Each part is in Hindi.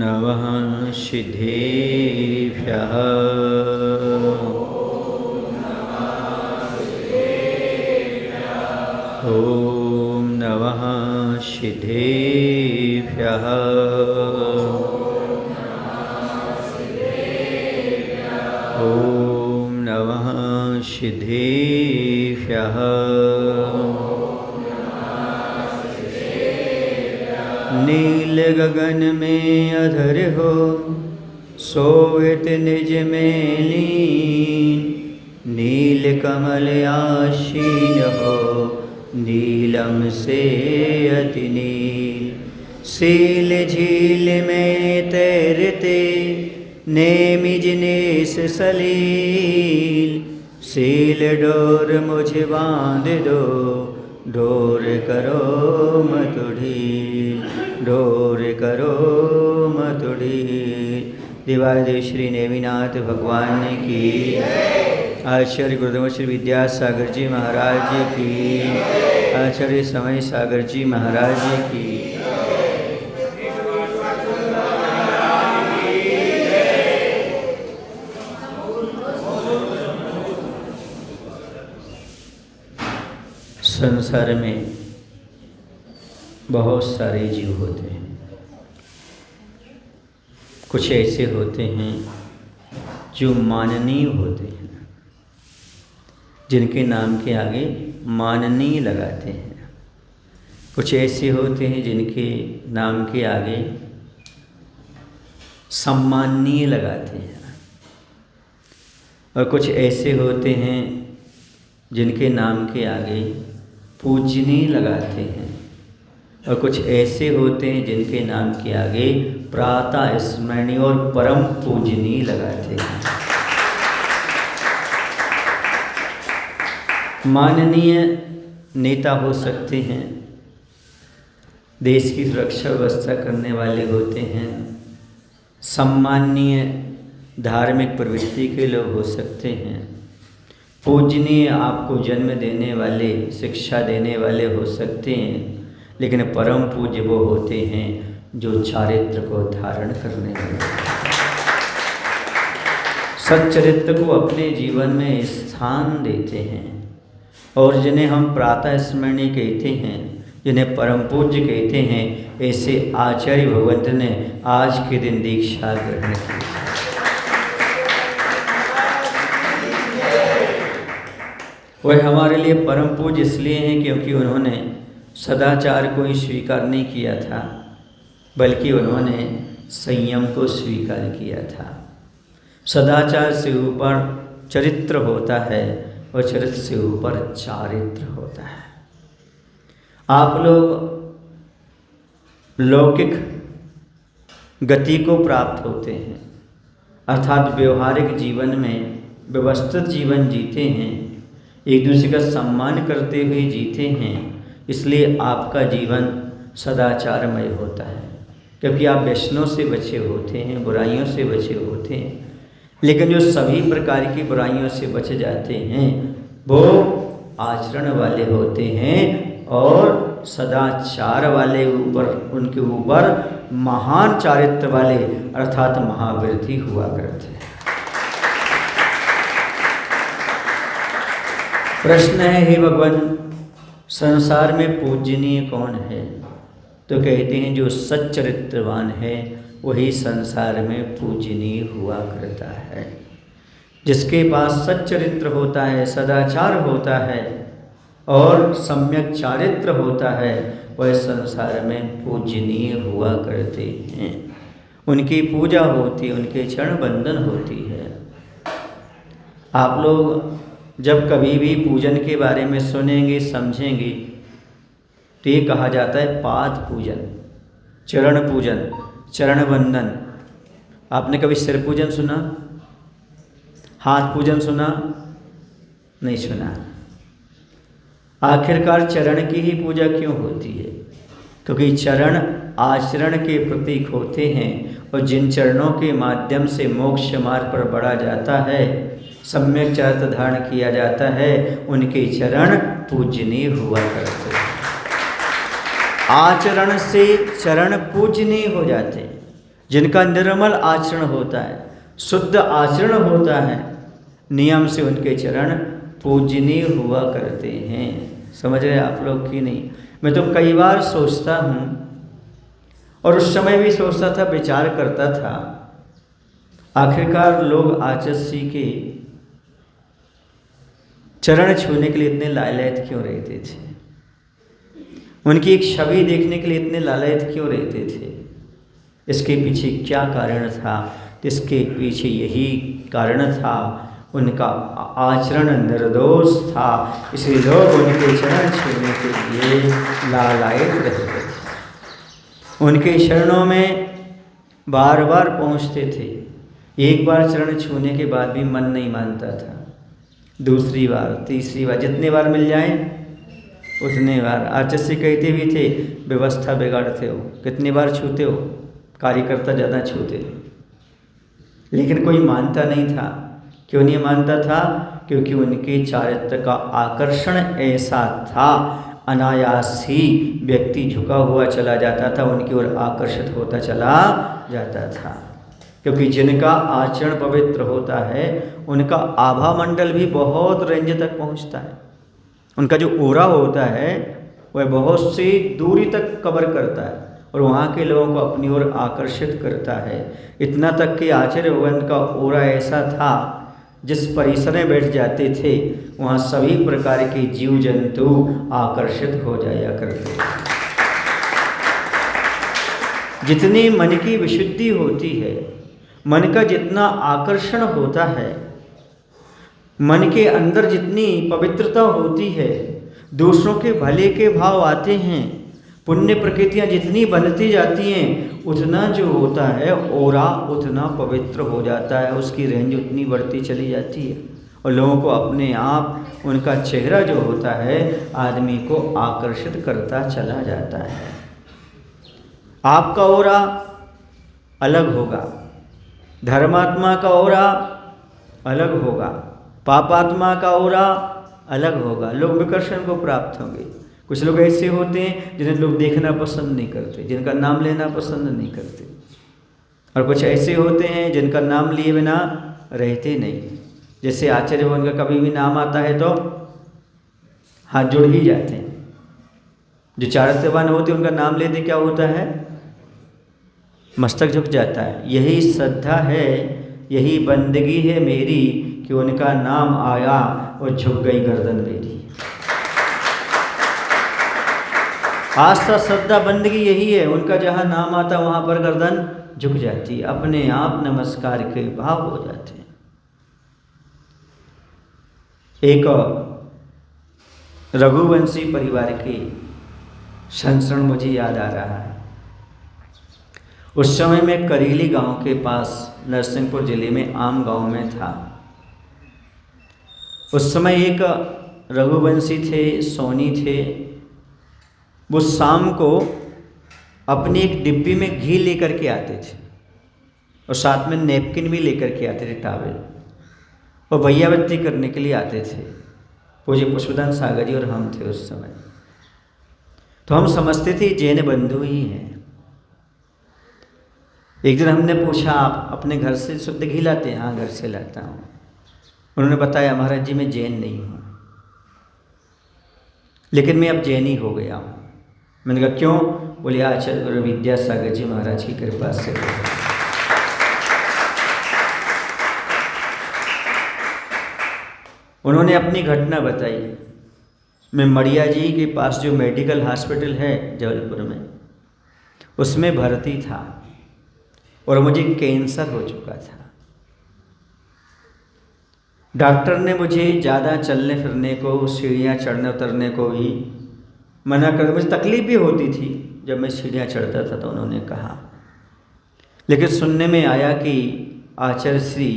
नमः सिद्धेभ्यः। ॐ नमः सिद्धेभ्यः। ॐ नमः सिद्धेभ्यः। नील गगन में अधर हो सोवित निज में लीन, नील कमल आशीन हो नीलम से अति नील। सील झील में तैरते नेमि जिनेस सलील, सील डोर मुझे बांध दो डोर करो मत ढील, डोर करो मत ढील। देवादेव श्री नेमिनाथ भगवान की, आचार्य गुरुदेव श्री विद्यासागर जी महाराज जी की, आचार्य समय सागर जी महाराज जी की। संसार में बहुत सारे जीव होते हैं। कुछ ऐसे होते हैं जो माननीय होते हैं, जिनके नाम के आगे माननीय लगाते हैं। कुछ ऐसे होते हैं जिनके नाम के आगे सम्माननीय लगाते हैं, और कुछ ऐसे होते हैं जिनके नाम के आगे पूजनीय लगाते हैं, और कुछ ऐसे होते हैं जिनके नाम के आगे प्रातः स्मरणीय और परम पूजनीय लगाते हैं। माननीय नेता हो सकते हैं, देश की सुरक्षा व्यवस्था करने वाले होते हैं। सम्माननीय धार्मिक प्रवृत्ति के लोग हो सकते हैं। पूजनीय आपको जन्म देने वाले, शिक्षा देने वाले हो सकते हैं। लेकिन परम पूज्य वो होते हैं जो चारित्र को धारण करने वाले, सच्चरित्र को अपने जीवन में स्थान देते हैं, और जिन्हें हम प्रातः स्मरणीय कहते हैं, जिन्हें परम पूज्य कहते हैं, ऐसे आचार्य भगवंत ने आज के दिन दीक्षा ग्रहण की। वह हमारे लिए परम पूज्य इसलिए हैं क्योंकि उन्होंने सदाचार को ही स्वीकार नहीं किया था, बल्कि उन्होंने संयम को स्वीकार किया था। सदाचार से ऊपर चरित्र होता है, और चरित्र से ऊपर चारित्र होता है। आप लोग लौकिक गति को प्राप्त होते हैं, अर्थात व्यवहारिक जीवन में व्यवस्थित जीवन जीते हैं, एक दूसरे का सम्मान करते हुए जीते हैं, इसलिए आपका जीवन सदाचारमय होता है, क्योंकि आप व्यसनों से बचे होते हैं, बुराइयों से बचे होते हैं। लेकिन जो सभी प्रकार की बुराइयों से बच जाते हैं वो आचरण वाले होते हैं, और सदाचार वाले ऊपर, उनके ऊपर महान चारित्र वाले अर्थात महावृद्धि हुआ करते हैं। प्रश्न है, हे भगवान, संसार में पूजनीय कौन है? तो कहते हैं जो सच्चरित्रवान है वही संसार में पूजनीय हुआ करता है। जिसके पास सच्चरित्र होता है, सदाचार होता है और सम्यक चारित्र होता है, वह संसार में पूजनीय हुआ करते हैं। उनकी पूजा होती है, उनके चरण बंदन होती है। आप लोग जब कभी भी पूजन के बारे में सुनेंगे, समझेंगे, तो ये कहा जाता है पाद पूजन, चरण पूजन, चरण बंदन। आपने कभी सिर पूजन सुना? हाथ पूजन सुना? नहीं सुना। आखिरकार चरण की ही पूजा क्यों होती है? क्योंकि चरण आचरण के प्रतीक होते हैं, और जिन चरणों के माध्यम से मोक्ष मार्ग पर बढ़ा जाता है, सम्यक चरित्र धारण किया जाता है, उनके चरण पूजनीय हुआ करते हैं। आचरण से चरण पूजनीय हो जाते हैं। जिनका निर्मल आचरण होता है, शुद्ध आचरण होता है, नियम से उनके चरण पूजनीय हुआ करते हैं। समझ रहे आप लोग कि नहीं? मैं तो कई बार सोचता हूँ, और उस समय भी सोचता था, विचार करता था, आखिरकार लोग आचार्य के चरण छूने के लिए इतने लालायत क्यों रहते थे? उनकी एक छवि देखने के लिए इतने लालायत क्यों रहते थे? इसके पीछे क्या कारण था? इसके पीछे यही कारण था, उनका आचरण निर्दोष था, इसलिए लोग उनके चरण छूने के लिए लालायत रहते थे। उनके चरणों में बार बार पहुँचते थे। एक बार चरण छूने के बाद भी मन नहीं मानता था, दूसरी बार, तीसरी बार, जितने बार मिल जाए उतने बार। आचार्य कहते भी थे, व्यवस्था बिगाड़ते हो, कितनी बार छूते हो, कार्यकर्ता ज़्यादा छूते हो। लेकिन कोई मानता नहीं था। क्यों नहीं मानता था? क्योंकि उनके चारित्र का आकर्षण ऐसा था, अनायास ही व्यक्ति झुका हुआ चला जाता था, उनकी ओर आकर्षित होता चला जाता था। क्योंकि जिनका आचरण पवित्र होता है, उनका आभा मंडल भी बहुत रेंज तक पहुंचता है। उनका जो ओरा होता है वह बहुत सी दूरी तक कवर करता है और वहाँ के लोगों को अपनी ओर आकर्षित करता है। इतना तक कि आचार्य भगवान का ओरा ऐसा था, जिस परिसर में बैठ जाते थे वहाँ सभी प्रकार के जीव जंतु आकर्षित हो जाया करते थे। जितनी मन की विशुद्धि होती है, मन का जितना आकर्षण होता है, मन के अंदर जितनी पवित्रता होती है, दूसरों के भले के भाव आते हैं, पुण्य प्रकृतियाँ जितनी बनती जाती हैं, उतना जो होता है ओरा उतना पवित्र हो जाता है, उसकी रेंज उतनी बढ़ती चली जाती है और लोगों को अपने आप उनका चेहरा जो होता है आदमी को आकर्षित करता चला जाता है। आपका ओरा अलग होगा, धर्मात्मा का ओरा अलग होगा, पापात्मा का ओरा अलग होगा। लोग विकर्षण को प्राप्त होंगे। कुछ लोग ऐसे होते हैं जिन्हें लोग देखना पसंद नहीं करते, जिनका नाम लेना पसंद नहीं करते, और कुछ ऐसे होते हैं जिनका नाम लिए बिना रहते नहीं। जैसे आचार्य भगवान का कभी भी नाम आता है तो हाथ जोड़ ही जाते हैं। जो चारित्रवान होते हैं उनका नाम लेते क्या होता है? मस्तक झुक जाता है। यही श्रद्धा है, यही बंदगी है मेरी कि उनका नाम आया और झुक गई गर्दन मेरी। आस्था श्रद्धा बंदगी यही है, उनका जहाँ नाम आता वहाँ पर गर्दन झुक जाती है, अपने आप नमस्कार के भाव हो जाते हैं। एक रघुवंशी परिवार के संस्मरण मुझे याद आ रहा है। उस समय मैं करेली गांव के पास नरसिंहपुर जिले में आम गांव में था। उस समय एक रघुवंशी थे, सोनी थे, वो शाम को अपनी एक डिब्बी में घी लेकर के आते थे और साथ में नैपकिन भी लेकर के आते थे, टॉवेल, और भैया बत्ती करने के लिए आते थे। पूज्य पुष्पदान सागर जी और हम थे उस समय। तो हम समझते थे जैन बंधु ही हैं। एक दिन हमने पूछा, आप अपने घर से शुद्ध घी लाते हैं? हाँ, घर से लाता हूँ। उन्होंने बताया, महाराज जी मैं जैन नहीं हूँ, लेकिन मैं अब जैन ही हो गया हूँ। मैंने कहा क्यों? बोले आचार्य गुरु विद्यासागर जी महाराज की कृपा से। उन्होंने अपनी घटना बताई। मैं मड़िया जी के पास जो मेडिकल हॉस्पिटल है जबलपुर में, उसमें भर्ती था और मुझे कैंसर हो चुका था। डॉक्टर ने मुझे ज़्यादा चलने फिरने को, सीढ़ियाँ चढ़ने उतरने को भी मना कर। मुझे तकलीफ भी होती थी जब मैं सीढ़ियाँ चढ़ता था, तो उन्होंने कहा। लेकिन सुनने में आया कि आचार्य श्री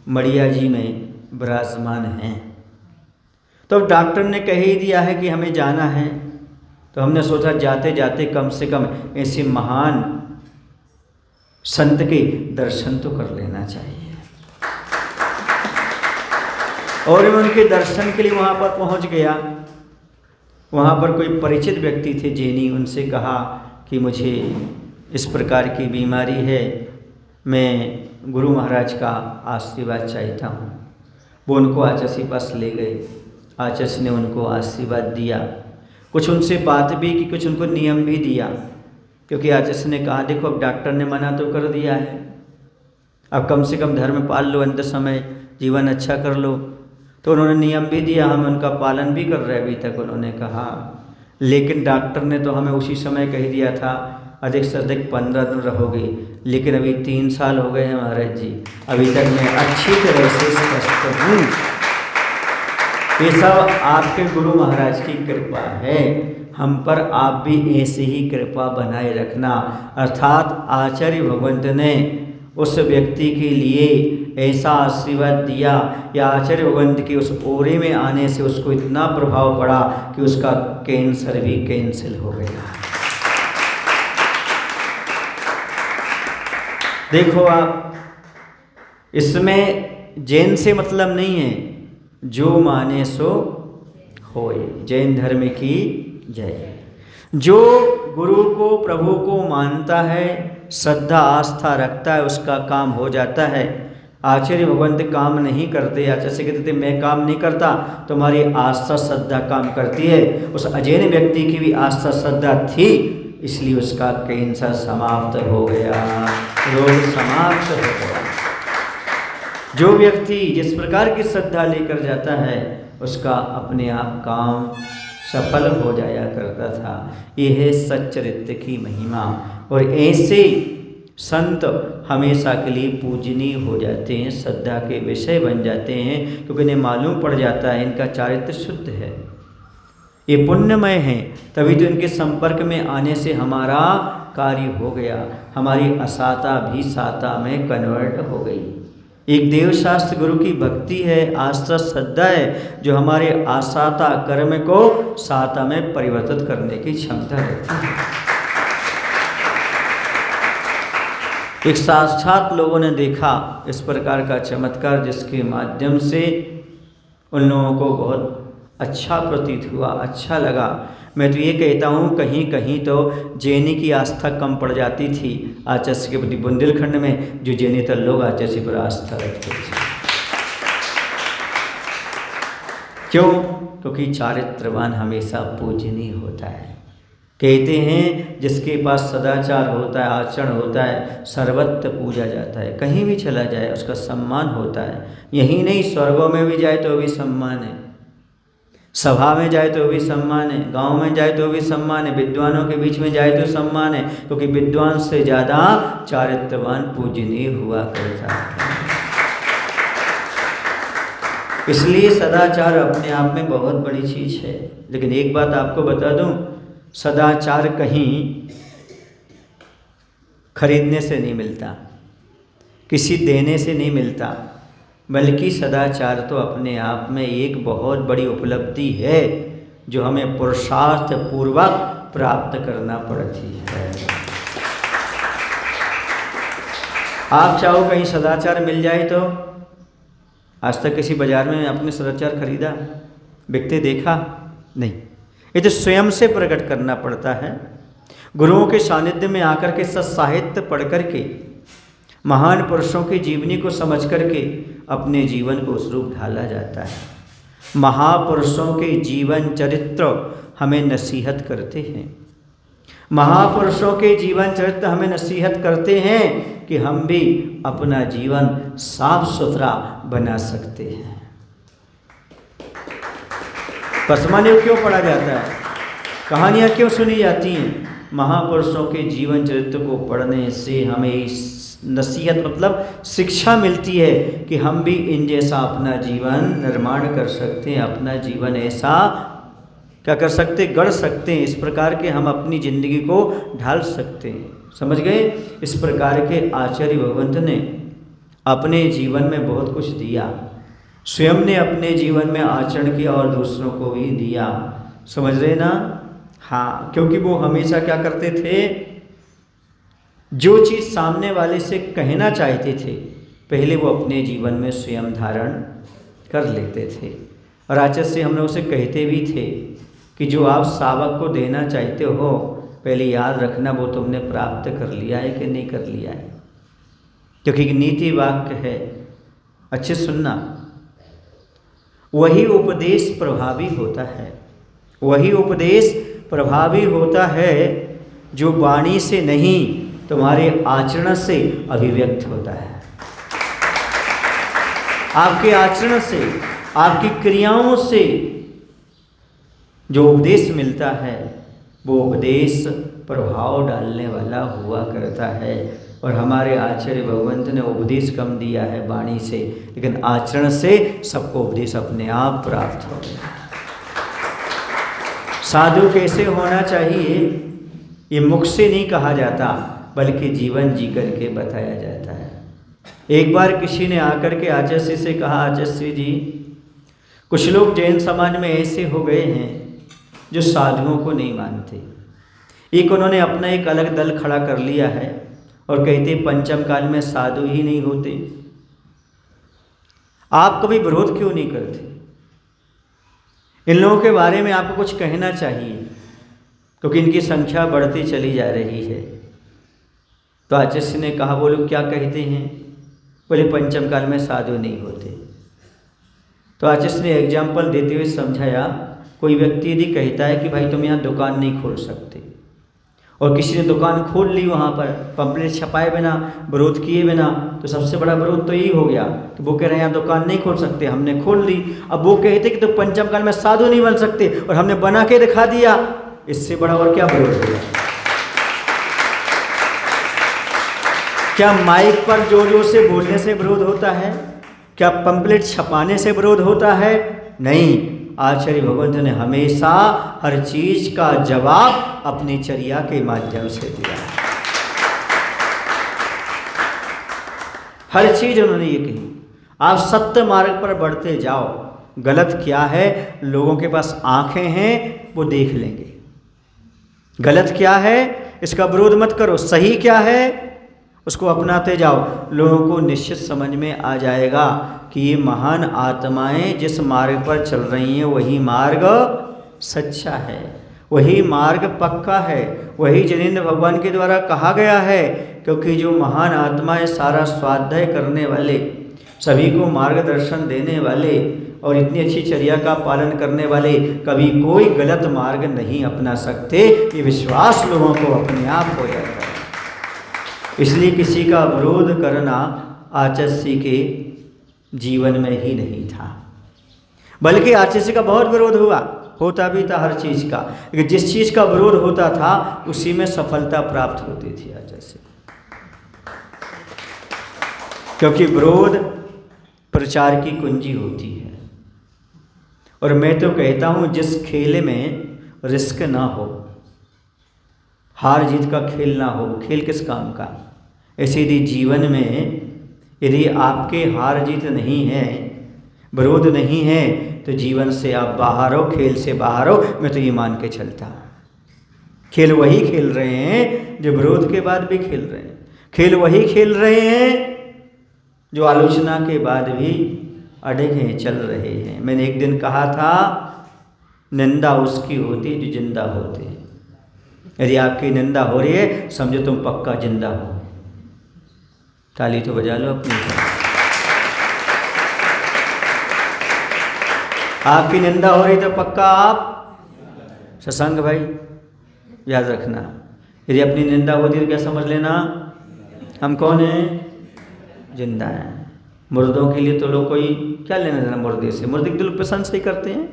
मड़िया जी में विराजमान हैं, तो डॉक्टर ने कह ही दिया है कि हमें जाना है, तो हमने सोचा जाते जाते कम से कम ऐसे महान संत के दर्शन तो कर लेना चाहिए। और मैं उनके दर्शन के लिए वहाँ पर पहुँच गया। वहाँ पर कोई परिचित व्यक्ति थे जैनी, उनसे कहा कि मुझे इस प्रकार की बीमारी है, मैं गुरु महाराज का आशीर्वाद चाहता हूँ। वो उनको आचार्य के पास ले गए, आचार्य ने उनको आशीर्वाद दिया, कुछ उनसे बात भी की, कुछ उनको नियम भी दिया, क्योंकि आचार्य ने कहा देखो अब डॉक्टर ने मना तो कर दिया है, अब कम से कम धर्म पाल लो, अंत समय जीवन अच्छा कर लो। तो उन्होंने नियम भी दिया, हम उनका पालन भी कर रहे हैं अभी तक, उन्होंने कहा। लेकिन डॉक्टर ने तो हमें उसी समय कह दिया था अधिक से अधिक 15 दिन रहोगे, लेकिन अभी 3 साल हो गए हैं महाराज जी, अभी तक मैं अच्छी तरह से स्वस्थ हूँ। ये सब आपके गुरु महाराज की कृपा है, हम पर आप भी ऐसे ही कृपा बनाए रखना। अर्थात आचार्य भगवंत ने उस व्यक्ति के लिए ऐसा आशीर्वाद दिया या आचार्य भगवंत के उस ओरे में आने से उसको इतना प्रभाव पड़ा कि उसका कैंसर भी कैंसिल हो गया। देखो आप, इसमें जैन से मतलब नहीं है, जो माने सो होए। जैन धर्म की जय। जो गुरु को, प्रभु को मानता है, श्रद्धा आस्था रखता है, उसका काम हो जाता है। आचार्य भगवंत काम नहीं करते, आचार्य कहते थे मैं काम नहीं करता, तुम्हारी आस्था श्रद्धा काम करती है। उस अजैन व्यक्ति की भी आस्था श्रद्धा थी, इसलिए उसका कैंसर समाप्त हो गया, रोग समाप्त हो गया। जो व्यक्ति जिस प्रकार की श्रद्धा लेकर जाता है, उसका अपने आप काम सफल हो जाया करता था। यह है सच्चरित्र की महिमा, और ऐसे संत हमेशा के लिए पूजनीय हो जाते हैं, श्रद्धा के विषय बन जाते हैं, क्योंकि इन्हें मालूम पड़ जाता है इनका चारित्र शुद्ध है, ये पुण्यमय हैं, तभी तो इनके संपर्क में आने से हमारा कार्य हो गया, हमारी असाता भी साता में कन्वर्ट हो गई। एक देवशास्त्र गुरु की भक्ति है, आस्था श्रद्धा है, जो हमारे आसाता कर्म को साता में परिवर्तित करने की क्षमता रखती है। एक साक्षात लोगों ने देखा इस प्रकार का चमत्कार, जिसके माध्यम से उन लोगों को बहुत अच्छा प्रतीत हुआ, अच्छा लगा। मैं तो ये कहता हूँ कहीं कहीं तो जैनी की आस्था कम पड़ जाती थी आचार्य के प्रति। बुंदेलखंड में जो जैनेतर लोग आचार्य पर आस्था रखते थे, क्यों? क्योंकि चारित्रवान हमेशा पूजनीय होता है। कहते हैं जिसके पास सदाचार होता है, आचरण होता है, सर्वत्र पूजा जाता है, कहीं भी चला जाए उसका सम्मान होता है। यही नहीं, स्वर्गों में भी जाए तो भी सम्मान है, सभा में जाए तो भी सम्मान है, गांव में जाए तो भी सम्मान है, विद्वानों के बीच में जाए तो सम्मान है, क्योंकि विद्वान से ज़्यादा चारित्रवान पूजनीय हुआ करता है। इसलिए सदाचार अपने आप में बहुत बड़ी चीज़ है। लेकिन एक बात आपको बता दूं, सदाचार कहीं खरीदने से नहीं मिलता, किसी देने से नहीं मिलता, बल्कि सदाचार तो अपने आप में एक बहुत बड़ी उपलब्धि है, जो हमें पुरुषार्थ पूर्वक प्राप्त करना पड़ती है। आप चाहो कहीं सदाचार मिल जाए तो, आज तक किसी बाजार में आपने सदाचार खरीदा, बिकते देखा नहीं। ये तो स्वयं से प्रकट करना पड़ता है। गुरुओं के सानिध्य में आकर के सत्साहित्य पढ़ करके, महान पुरुषों की जीवनी को समझ करके अपने जीवन को उस रूप ढाला जाता है। महापुरुषों के जीवन चरित्र हमें नसीहत करते हैं, महापुरुषों के जीवन चरित्र हमें नसीहत करते हैं कि हम भी अपना जीवन साफ सुथरा बना सकते हैं। पसमानियों क्यों पढ़ा जाता है, कहानियाँ क्यों सुनी जाती हैं? महापुरुषों के जीवन चरित्र को पढ़ने से हमें नसीहत मतलब शिक्षा मिलती है कि हम भी इन जैसा अपना जीवन निर्माण कर सकते हैं, अपना जीवन ऐसा क्या कर सकते, गढ़ सकते हैं। इस प्रकार के हम अपनी ज़िंदगी को ढाल सकते हैं। समझ गए? इस प्रकार के आचार्य भगवंत ने अपने जीवन में बहुत कुछ दिया, स्वयं ने अपने जीवन में आचरण किया और दूसरों को भी दिया। समझ रहे ना? हाँ, क्योंकि वो हमेशा क्या करते थे, जो चीज़ सामने वाले से कहना चाहते थे पहले वो अपने जीवन में स्वयं धारण कर लेते थे। और आचार्य से हम लोग उसे कहते भी थे कि जो आप सावक को देना चाहते हो पहले याद रखना वो तुमने प्राप्त कर लिया है कि नहीं कर लिया है, क्योंकि एक नीति वाक्य है, अच्छे सुनना। वही उपदेश प्रभावी होता है, वही उपदेश प्रभावी होता है जो वाणी से नहीं तुम्हारे आचरण से अभिव्यक्त होता है। आपके आचरण से, आपकी क्रियाओं से जो उपदेश मिलता है वो उपदेश प्रभाव डालने वाला हुआ करता है। और हमारे आचार्य भगवंत ने उपदेश कम दिया है वाणी से, लेकिन आचरण से सबको उपदेश अपने आप प्राप्त हो गया। साधु कैसे होना चाहिए ये मुख से नहीं कहा जाता, बल्कि जीवन जी करके बताया जाता है। एक बार किसी ने आकर के आचार्य से कहा, आचार्य जी कुछ लोग जैन समाज में ऐसे हो गए हैं जो साधुओं को नहीं मानते। एक उन्होंने अपना एक अलग दल खड़ा कर लिया है और कहते पंचम काल में साधु ही नहीं होते। आप कभी विरोध क्यों नहीं करते? इन लोगों के बारे में आपको कुछ कहना चाहिए, क्योंकि इनकी संख्या बढ़ती चली जा रही है। तो आचार्य ने कहा, वो लोग क्या कहते हैं? बोले पंचम काल में साधु नहीं होते। तो आचार्य ने एग्जाम्पल देते हुए समझाया, कोई व्यक्ति यदि कहता है कि भाई तुम यहाँ दुकान नहीं खोल सकते, और किसी ने दुकान खोल ली वहाँ पर पंपलेट छपाए बिना, विरोध किए बिना, तो सबसे बड़ा विरोध तो यही हो गया कि वो कह रहे हैं यहाँ दुकान नहीं खोल सकते, हमने खोल ली। अब वो कहते कि तो पंचम काल में साधु नहीं बन सकते और हमने बना के दिखा दिया, इससे बड़ा और क्या विरोध होगा? क्या माइक पर जोर जोर से बोलने से विरोध होता है? क्या पंपलेट छपाने से विरोध होता है? नहीं। आचार्य भगवंत ने हमेशा हर चीज का जवाब अपनी चर्या के माध्यम से दिया। हर चीज उन्होंने ये कही, आप सत्य मार्ग पर बढ़ते जाओ। गलत क्या है, लोगों के पास आंखें हैं वो देख लेंगे। गलत क्या है इसका विरोध मत करो, सही क्या है उसको अपनाते जाओ। लोगों को निश्चित समझ में आ जाएगा कि ये महान आत्माएं जिस मार्ग पर चल रही हैं वही मार्ग सच्चा है, वही मार्ग पक्का है, वही जिनेंद्र भगवान के द्वारा कहा गया है। क्योंकि जो महान आत्माएं सारा स्वाध्याय करने वाले, सभी को मार्गदर्शन देने वाले और इतनी अच्छी चर्या का पालन करने वाले कभी कोई गलत मार्ग नहीं अपना सकते, ये विश्वास लोगों को अपने आप हो जाता है। इसलिए किसी का विरोध करना आचार्य के जीवन में ही नहीं था, बल्कि आचार्य का बहुत विरोध हुआ, होता भी था हर चीज़ का, लेकिन जिस चीज़ का विरोध होता था उसी में सफलता प्राप्त होती थी आचार्य से। क्योंकि विरोध प्रचार की कुंजी होती है। और मैं तो कहता हूँ जिस खेल में रिस्क ना हो, हार जीत का खेल ना हो, खेल किस काम का? ऐसे यदि जीवन में यदि आपके हार जीत नहीं है, विरोध नहीं है, तो जीवन से आप बाहर हो, खेल से बाहर हो। मैं तो ये मान के चलता हूँ खेल वही खेल रहे हैं जो विरोध के बाद भी खेल रहे हैं, खेल वही खेल रहे हैं जो आलोचना के बाद भी अड़े हैं, चल रहे हैं। मैंने एक दिन कहा था, निंदा उसकी होती जो जिंदा होते हैं। यदि आपकी निंदा हो रही है समझो तुम पक्का जिंदा हो। ताली तो बजा लो अपनी। आपकी निंदा हो रही तो पक्का आप सत्संग भाई याद रखना। यदि अपनी निंदा होती तो क्या समझ लेना, हम कौन हैं? जिंदा हैं। मुर्दों के लिए तो लोग कोई क्या लेना देना मुर्दे से, मुर्दे के लोग प्रशंसा ही करते हैं,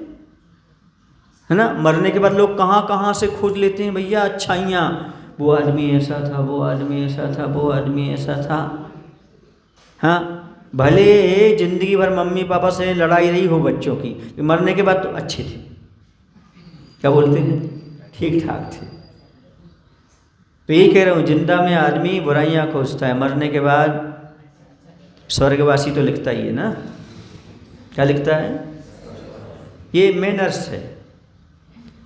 है ना। मरने के बाद लोग कहाँ कहाँ से खोज लेते हैं भैया अच्छाइयाँ, वो आदमी ऐसा था, वो आदमी ऐसा था, वो आदमी ऐसा था। हाँ, भले जिंदगी भर मम्मी पापा से लड़ाई रही हो बच्चों की, मरने के बाद तो अच्छे थे, क्या बोलते हैं, ठीक ठाक थे। तो यही कह रहा हूँ, जिंदा में आदमी बुराइयाँ खोजता है, मरने के बाद स्वर्गवासी तो लिखता ही है ना। क्या लिखता है? ये मैनर्स है।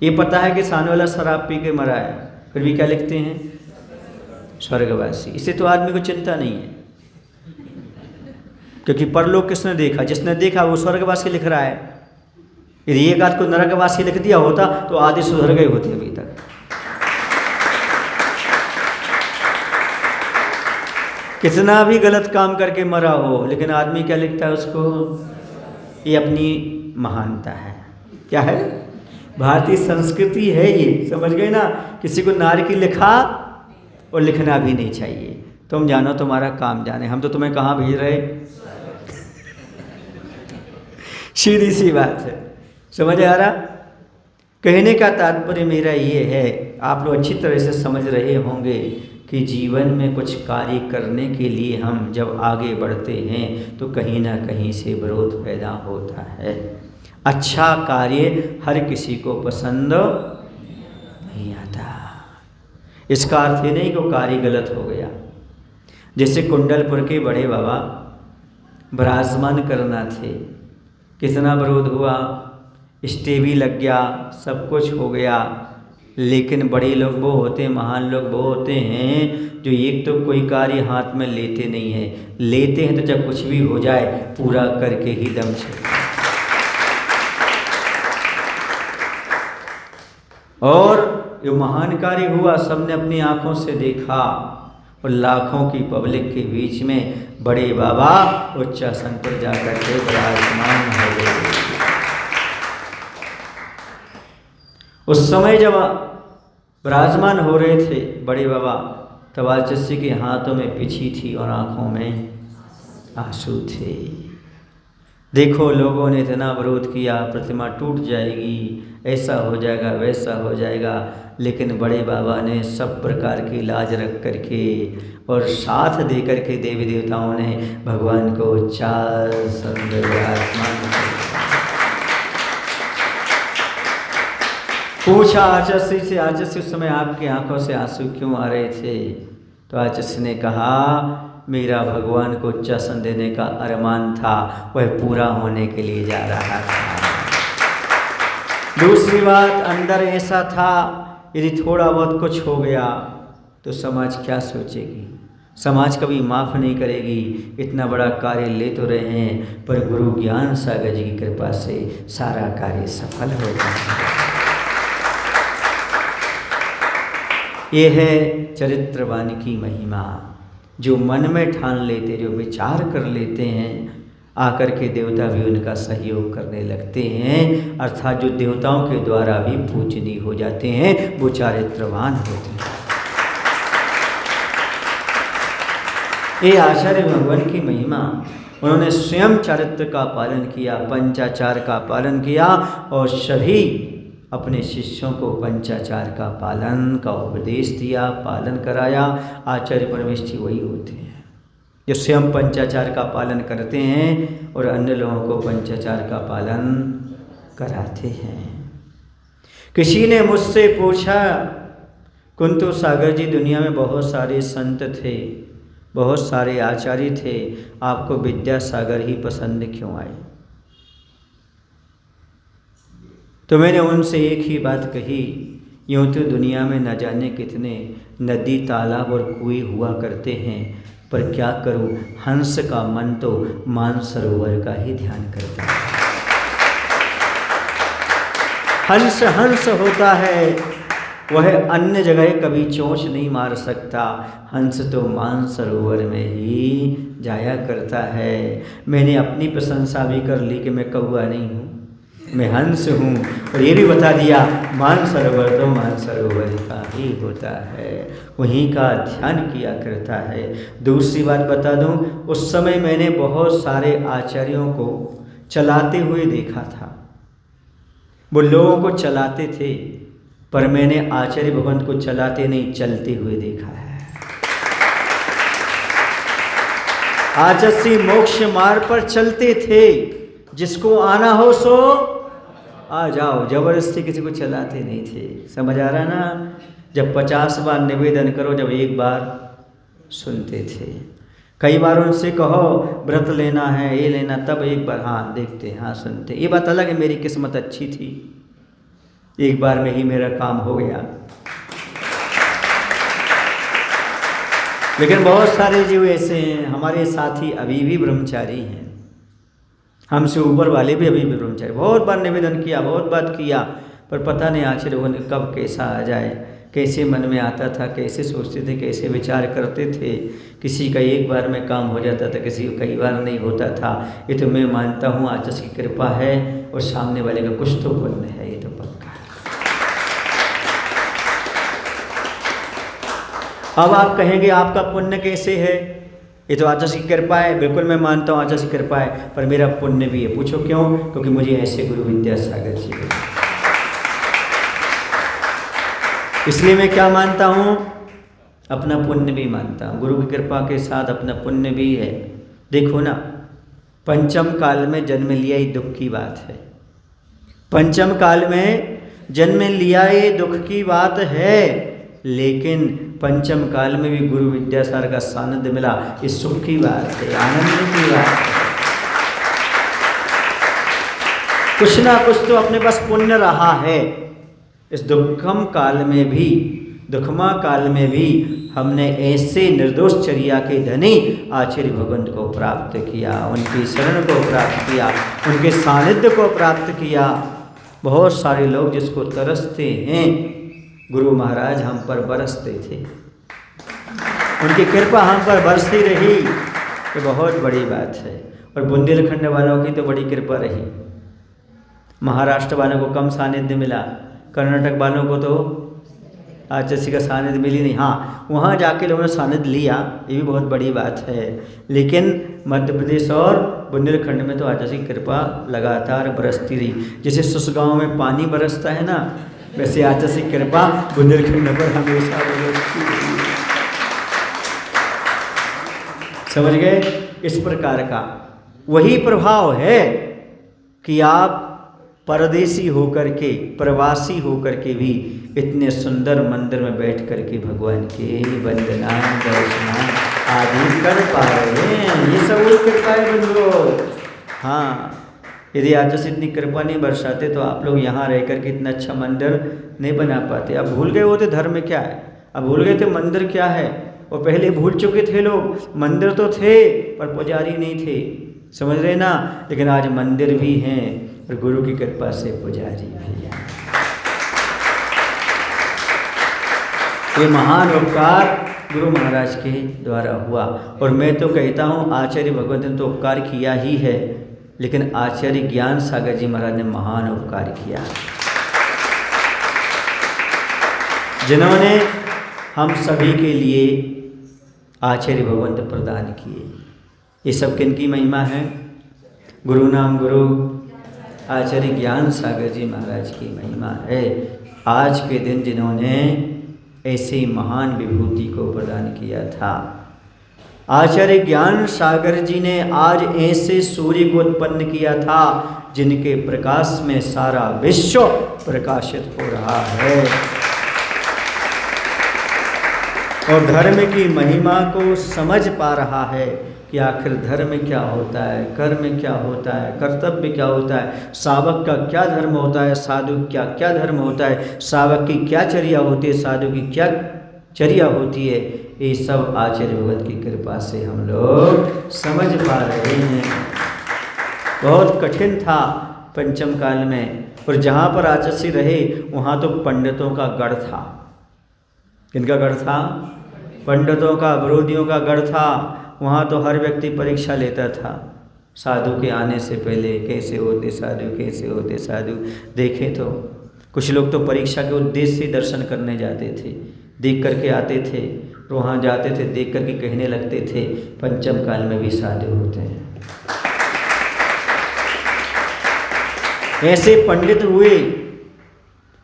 ये पता है कि सामने वाला शराब पी के मरा है, फिर भी क्या लिखते हैं? स्वर्गवासी। इससे तो आदमी को चिंता नहीं है, क्योंकि परलोक किसने देखा? जिसने देखा वो स्वर्गवासी लिख रहा है। यदि एक आध को नरकवासी लिख दिया होता तो आधे सुधर गए होते अभी तक। कितना भी गलत काम करके मरा हो, लेकिन आदमी क्या लिखता है उसको? ये अपनी महानता है। क्या है? भारतीय संस्कृति है ये, समझ गए ना? किसी को नार की लिखा और लिखना भी नहीं चाहिए। तुम जानो तुम्हारा काम जाने, हम तो तुम्हें कहाँ भेज रहे। सीधी सी बात है, समझ आ रहा? कहने का तात्पर्य मेरा ये है, आप लोग अच्छी तरह से समझ रहे होंगे कि जीवन में कुछ कार्य करने के लिए हम जब आगे बढ़ते हैं तो कहीं ना कहीं से विरोध पैदा होता है। अच्छा कार्य हर किसी को पसंद नहीं आता। इसका अर्थ ये नहीं कि वो कार्य गलत हो गया। जैसे कुंडलपुर के बड़े बाबा विराजमान करना थे, कितना विरोध हुआ, स्टे भी लग गया, सब कुछ हो गया, लेकिन बड़े लोग वो होते हैं, महान लोग वो होते हैं जो एक तो कोई कार्य हाथ में लेते नहीं हैं, लेते हैं तो जब कुछ भी हो जाए पूरा करके ही दम छोड़ते। और जो महान कार्य हुआ सबने अपनी आंखों से देखा, और लाखों की पब्लिक के बीच में बड़े बाबा उच्चासन पर जाकर के विराजमान हो गए। उस समय जब विराजमान हो रहे थे बड़े बाबा, तब आचार्य के हाथों में पिछी थी और आंखों में आंसू थे। देखो लोगों ने इतना विरोध किया, प्रतिमा टूट जाएगी, ऐसा हो जाएगा, वैसा हो जाएगा, लेकिन बड़े बाबा ने सब प्रकार की लाज रख करके और साथ दे करके देवी देवताओं ने भगवान को पूछा आचार्य से, आचार्य उस समय आपकी आंखों से आंसू क्यों आ रहे थे? तो आचार्य ने कहा मेरा भगवान को उच्चासन देने का अरमान था, वह पूरा होने के लिए जा रहा था। दूसरी बात, अंदर ऐसा था यदि थोड़ा बहुत कुछ हो गया तो समाज क्या सोचेगी? समाज कभी माफ़ नहीं करेगी। इतना बड़ा कार्य ले तो रहे हैं, पर गुरु ज्ञान सागर जी की कृपा से सारा कार्य सफल हो जाए। ये है चरित्रवान की महिमा। जो मन में ठान लेते, जो विचार कर लेते हैं, आकर के देवता भी उनका सहयोग करने लगते हैं, अर्थात जो देवताओं के द्वारा भी पूजनीय हो जाते हैं, वो चारित्रवान होते हैं। ये आचार्य भगवान की महिमा। उन्होंने स्वयं चारित्र का पालन किया, पंचाचार का पालन किया, और सभी अपने शिष्यों को पंचाचार का पालन का उपदेश दिया, पालन कराया। आचार्य परमेष्ठी वही होते हैं जो स्वयं पंचाचार का पालन करते हैं और अन्य लोगों को पंचाचार का पालन कराते हैं। किसी ने मुझसे पूछा, कुंतु सागर जी दुनिया में बहुत सारे संत थे, बहुत सारे आचार्य थे, आपको विद्यासागर ही पसंद क्यों आए? तो मैंने उनसे एक ही बात कही, यूँ तो दुनिया में न जाने कितने नदी, तालाब और कुएं हुआ करते हैं, पर क्या करूं, हंस का मन तो मानसरोवर का ही ध्यान करता है। हंस हंस होता है, वह अन्य जगह कभी चोंच नहीं मार सकता। हंस तो मानसरोवर में ही जाया करता है। मैंने अपनी प्रशंसा भी कर ली कि मैं कौआ नहीं हूँ, मैं हंस हूँ, और ये भी बता दिया मानसरोवर तो मानसरोवर का ही होता है, वहीं का ध्यान किया करता है। दूसरी बात बता दूँ, उस समय मैंने बहुत सारे आचार्यों को चलाते हुए देखा था। वो लोगों को चलाते थे, पर मैंने आचार्य भगवान को चलाते नहीं, चलते हुए देखा है। आचार्य मोक्ष मार्ग पर चलते थे, जिसको आना हो सो आ जाओ, जबरदस्ती किसी को चलाते नहीं थे। समझ आ रहा ना? जब 50 बार निवेदन करो, जब एक बार सुनते थे। कई बार उनसे कहो व्रत लेना है, ये लेना, तब एक बार हाँ देखते, हाँ सुनते। ये बात अलग है, मेरी किस्मत अच्छी थी, एक बार में ही मेरा काम हो गया। लेकिन बहुत सारे जो ऐसे हैं हमारे साथी अभी भी ब्रह्मचारी हैं, हमसे ऊपर वाले भी अभी भी ब्रह्मचारी। बहुत बार निवेदन किया, बहुत बात किया, पर पता नहीं आचार्य वो कब कैसा आ जाए, कैसे मन में आता था, कैसे सोचते थे, कैसे विचार करते थे, किसी का एक बार में काम हो जाता था, किसी का कई बार नहीं होता था। ये तो मैं मानता हूँ आचार्य की कृपा है और सामने वाले का कुछ तो पुण्य है, ये तो पक्का है। अब आप कहेंगे आपका पुण्य कैसे है? ये तो आचार्य की कृपा है। बिल्कुल मैं मानता हूँ आचार्य की कृपा है, पर मेरा पुण्य भी है। पूछो क्यों? क्योंकि मुझे ऐसे गुरु विद्यासागर जी है। इसलिए मैं क्या मानता हूँ? अपना पुण्य भी मानता हूँ, गुरु की कृपा के साथ अपना पुण्य भी है। देखो ना, पंचम काल में जन्म लिया ये दुख की बात है। पंचम काल में जन्म लिया ये दुख की बात है, लेकिन पंचम काल में भी गुरु विद्यासागर का सानिध्य मिला, ये सुख की बात है, आनंद की बात है। कुछ ना कुछ तो अपने पास पुण्य रहा है। इस दुखम काल में भी, दुखमा काल में भी हमने ऐसे निर्दोष चर्या के धनी आचार्य भगवंत को प्राप्त किया, उनकी शरण को प्राप्त किया, उनके सानिध्य को प्राप्त किया। बहुत सारे लोग जिसको तरसते हैं, गुरु महाराज हम पर बरसते थे, उनकी कृपा हम पर बरसती रही, ये बहुत बड़ी बात है। और बुंदेलखंड वालों की तो बड़ी कृपा रही। महाराष्ट्र वालों को कम सानिध्य मिला, कर्नाटक वालों को तो आचार्य का सानिध्य मिली नहीं। हाँ, वहाँ जाके लोगों ने सानिध्य लिया, ये भी बहुत बड़ी बात है। लेकिन मध्य प्रदेश और बुंदेलखंड में तो आचार्य की कृपा लगातार बरसती रही। जैसे सुसगांव में पानी बरसता है ना, वैसे आचार्य की कृपा बुंदेलखंड पर हमेशा बरसती रही। समझ गए? इस प्रकार का वही प्रभाव है कि आप परदेसी होकर के, प्रवासी होकर के भी इतने सुंदर मंदिर में बैठ कर के भगवान के वंदना दर्शन आदि कर पा रहे हैं। ये सब वही कृपा है बंधुओं। हाँ, यदि आचार्य से इतनी कृपा नहीं बरसाते तो आप लोग यहाँ रह कर के इतना अच्छा मंदिर नहीं बना पाते। अब भूल गए होते धर्म क्या है, अब भूल गए थे मंदिर क्या है। और पहले भूल चुके थे लोग, मंदिर तो थे पर पुजारी नहीं थे, समझ रहे ना। लेकिन आज मंदिर भी हैं और गुरु की कृपा से पुजारी भी हैं। ये महान उपकार गुरु महाराज के द्वारा हुआ। और मैं तो कहता हूँ आचार्य भगवंत ने तो उपकार किया ही है, लेकिन आचार्य ज्ञान सागर जी महाराज ने महान उपकार किया, जिन्होंने हम सभी के लिए आचार्य भगवंत प्रदान किए। ये सब किनकी महिमा है? गुरु नाम गुरु आचार्य ज्ञान सागर जी महाराज की महिमा है। आज के दिन जिन्होंने ऐसी महान विभूति को प्रदान किया था, आचार्य ज्ञान सागर जी ने आज ऐसे सूर्य को उत्पन्न किया था जिनके प्रकाश में सारा विश्व प्रकाशित हो रहा है। और धर्म की महिमा को समझ पा रहा है कि आखिर धर्म क्या होता है, कर्म क्या होता है, कर्तव्य क्या होता है, सावक का क्या धर्म होता है, साधु क्या क्या धर्म होता है, सावक की क्या चर्या होती है, साधु की क्या चर्या होती है। ये सब आचार्य भगवत की कृपा से हम लोग समझ पा रहे हैं। बहुत कठिन था पंचम काल में, और जहाँ पर आचार्य रहे वहाँ तो पंडितों का गढ़ था। किनका गढ़ था? पंडितों का, विरोधियों का गढ़ था। वहाँ तो हर व्यक्ति परीक्षा लेता था साधु के आने से पहले, कैसे होते साधु, कैसे होते साधु। देखें तो कुछ लोग तो परीक्षा के उद्देश्य से दर्शन करने जाते थे, देख करके आते थे, और वहाँ जाते थे देख करके कहने लगते थे पंचम काल में भी साधु होते हैं। ऐसे पंडित हुए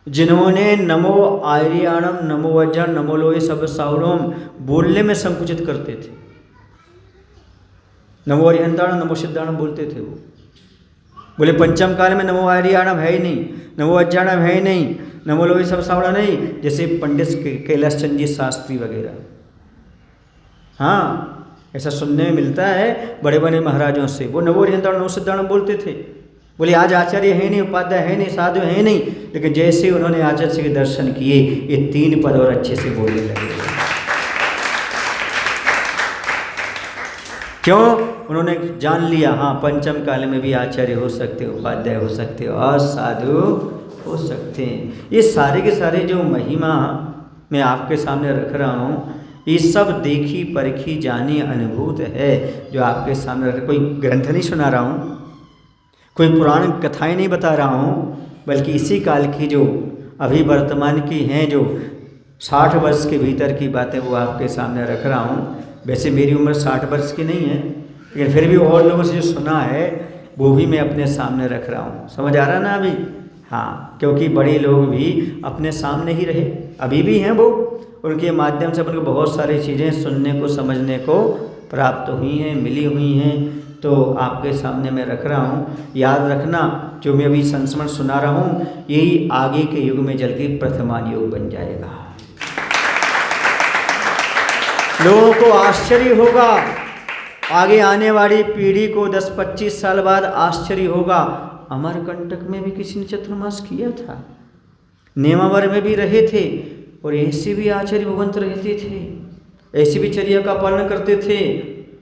जिन्होंने नमो आर्याणम, नमो वज्र, नमो लोहे सब साउरम बोलने में संकुचित करते थे। नमो अरिहंताणम, नमो सिद्धाणम बोलते थे वो। बोले पंचम काल में नमो आर्याणम है ही नहीं, नमो वज्राणम है ही नहीं, नमो लोहे सब सावड़ा नहीं, जैसे पंडित कैलाश चंद जी शास्त्री वगैरह। हाँ, ऐसा सुनने में मिलता है बड़े बड़े महाराजों से, वो नमो अरिहंताणम, नमो सिद्धाणम बोलते थे। बोले आज आचार्य है नहीं, उपाध्याय है नहीं, साधु है नहीं, लेकिन जैसे उन्होंने आचार्य के दर्शन किए ये 3 पद और अच्छे से बोलने लगे। क्यों? उन्होंने जान लिया हाँ पंचम काल में भी आचार्य हो सकते, उपाध्याय हो सकते और साधु हो सकते हैं। ये सारे के सारे जो महिमा मैं आपके सामने रख रहा हूँ, ये सब देखी परखी जानी अनुभूत है जो आपके सामने रख। कोई ग्रंथ नहीं सुना रहा हूँ, कोई पुराण कथाएं नहीं बता रहा हूँ, बल्कि इसी काल की जो अभी वर्तमान की हैं, जो 60 वर्ष के भीतर की बातें वो आपके सामने रख रहा हूँ। वैसे मेरी उम्र 60 वर्ष की नहीं है, लेकिन फिर भी और लोगों से जो सुना है वो भी मैं अपने सामने रख रहा हूँ। समझ आ रहा ना अभी? हाँ, क्योंकि बड़े लोग भी अपने सामने ही रहे, अभी भी हैं वो, उनके माध्यम से अपन को बहुत सारी चीज़ें सुनने को समझने को प्राप्त हुई हैं, मिली हुई हैं, तो आपके सामने मैं रख रहा हूँ। याद रखना, जो मैं अभी संस्मरण सुना रहा हूँ यही आगे के युग में जल के प्रथमान युग बन जाएगा। लोगों को आश्चर्य होगा, आगे आने वाली पीढ़ी को 10-25 साल बाद आश्चर्य होगा। अमरकंटक में भी किसी ने चतुर्मास किया था, नेमावर में भी रहे थे, और ऐसे भी आचार्य भगवंत रहते थे, ऐसी भी चर्या का पालन करते थे।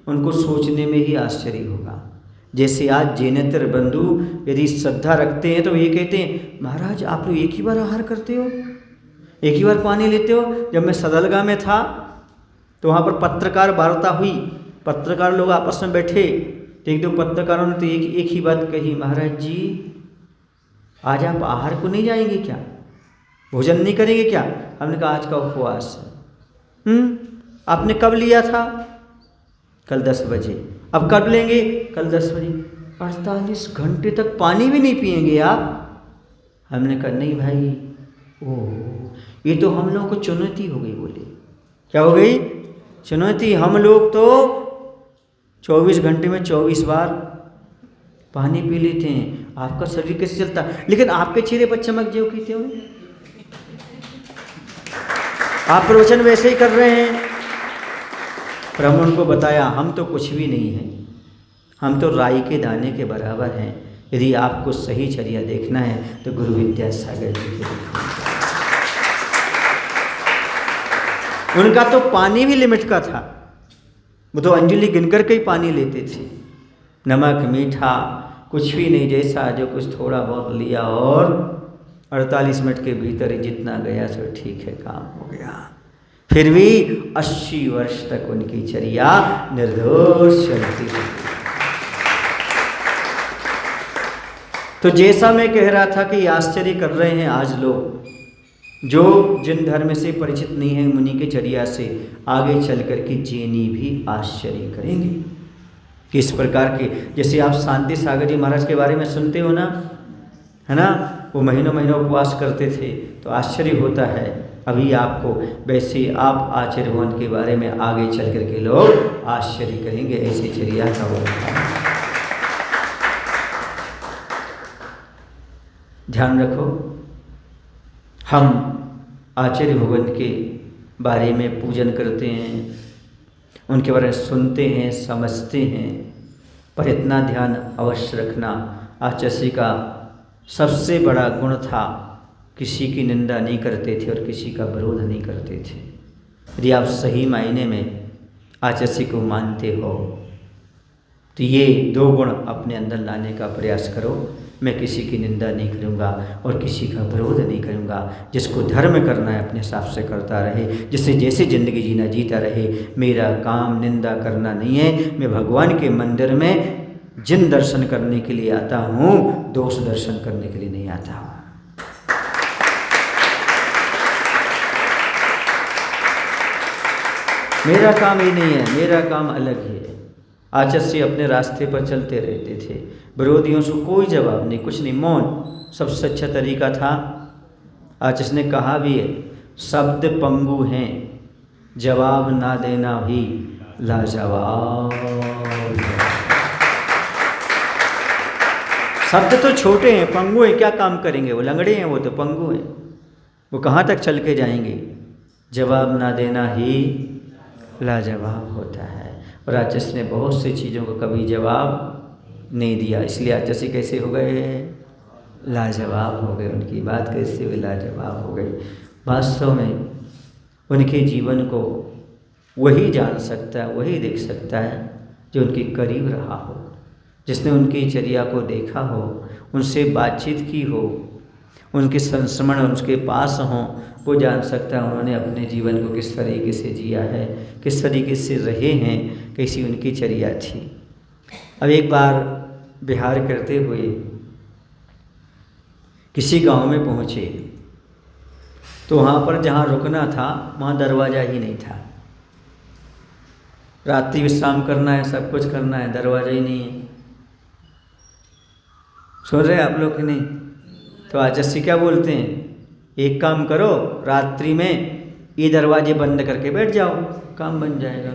उनको सोचने में ही आश्चर्य होगा। जैसे आज जैनेतर बंधु यदि श्रद्धा रखते हैं तो ये कहते हैं, महाराज आप लोग एक ही बार आहार करते हो, एक ही बार पानी लेते हो। जब मैं सदलगा में था तो वहाँ पर पत्रकार वार्ता हुई, पत्रकार लोग आपस में बैठे, तो एक दो पत्रकारों ने तो एक ही बात कही, महाराज जी आज आप आहार को नहीं जाएंगे क्या, भोजन नहीं करेंगे क्या? हमने कहा आज का उपवास है। आपने कब लिया था? कल 10 बजे। अब कब लेंगे? कल 10 बजे। 48 घंटे तक पानी भी नहीं पिएंगे आप? हमने कहा नहीं भाई, ओह ये तो हम लोगों को चुनौती हो गई। बोले क्या हो गई? चुनौती। हम लोग तो 24 घंटे में 24 बार पानी पी लेते हैं, आपका शरीर कैसे चलता? लेकिन आपके चेहरे पर चमक जो कहते हो, आप प्रवचन वैसे ही कर रहे हैं। पर हम उनको बताया हम तो कुछ भी नहीं हैं, हम तो राई के दाने के बराबर हैं। यदि आपको सही चर्या देखना है तो गुरु विद्यासागर जी को देखो। उनका तो पानी भी लिमिट का था, वो तो अंजलि गिनकर के ही पानी लेते थे। नमक मीठा कुछ भी नहीं, जैसा जो कुछ थोड़ा बहुत लिया और 48 मिनट के भीतर ही जितना गया तो ठीक है, काम हो गया। फिर भी 80 वर्ष तक उनकी चर्या निर्दोष चलती रही। तो जैसा मैं कह रहा था कि आश्चर्य कर रहे हैं आज लोग, जो जिन धर्म से परिचित नहीं है मुनि के चर्या से, आगे चल कर के जैनी भी आश्चर्य करेंगे। किस प्रकार के, जैसे आप शांति सागर जी महाराज के बारे में सुनते हो ना, है ना, वो महीनों महीनों उपवास करते थे, तो आश्चर्य होता है अभी आपको। वैसे आप आचार्य भगवान के बारे में आगे चल कर के लोग आश्चर्य करेंगे, ऐसी चर्या का होता है। ध्यान रखो, हम आचार्य भगवान के बारे में पूजन करते हैं, उनके बारे में सुनते हैं, समझते हैं, पर इतना ध्यान अवश्य रखना, आचार्य का सबसे बड़ा गुण था किसी की निंदा नहीं करते थे और किसी का विरोध नहीं करते थे। यदि आप सही मायने में आचार्य को मानते हो तो ये 2 गुण अपने अंदर लाने का प्रयास करो। मैं किसी की निंदा नहीं करूँगा और किसी का विरोध नहीं करूँगा। जिसको धर्म करना है अपने हिसाब से करता रहे, जिससे जैसे ज़िंदगी जीना जीता रहे। मेरा काम निंदा करना नहीं है। मैं भगवान के मंदिर में जिन दर्शन करने के लिए आता हूँ, दोष दर्शन करने के लिए नहीं आता हूँ। मेरा काम ही नहीं है, मेरा काम अलग है। आचार्य अपने रास्ते पर चलते रहते थे, विरोधियों से कोई जवाब नहीं, कुछ नहीं, मौन सबसे अच्छा तरीका था। आचार्य ने कहा भी है, शब्द पंगु हैं, जवाब ना देना भी लाजवाब। शब्द तो छोटे हैं, पंगु हैं, क्या काम करेंगे? वो लंगड़े हैं, वो तो पंगु हैं, वो कहाँ तक चल के जाएंगे? जवाब ना देना ही लाजवाब होता है। और आचार्य ने बहुत सी चीज़ों को कभी जवाब नहीं दिया, इसलिए आचार्य कैसे हो गए? लाजवाब हो गए। उनकी बात कैसे हुई? लाजवाब हो गई। वास्तव में उनके जीवन को वही जान सकता है, वही देख सकता है जो उनके करीब रहा हो, जिसने उनकी चर्या को देखा हो, उनसे बातचीत की हो, उनके संस्मरण उनके पास हों, वो जान सकता है उन्होंने अपने जीवन को किस तरीके से जिया है, किस तरीके से रहे हैं, कैसी उनकी चर्या थी। अब एक बार विहार करते हुए किसी गांव में पहुँचे तो वहाँ पर जहाँ रुकना था वहाँ दरवाज़ा ही नहीं था। रात्रि विश्राम करना है, सब कुछ करना है, दरवाज़ा ही नहीं है। सुन रहे आप लोग कि नहीं? तो आचार्य क्या बोलते हैं, एक काम करो, रात्रि में ये दरवाजे बंद करके बैठ जाओ, काम बन जाएगा।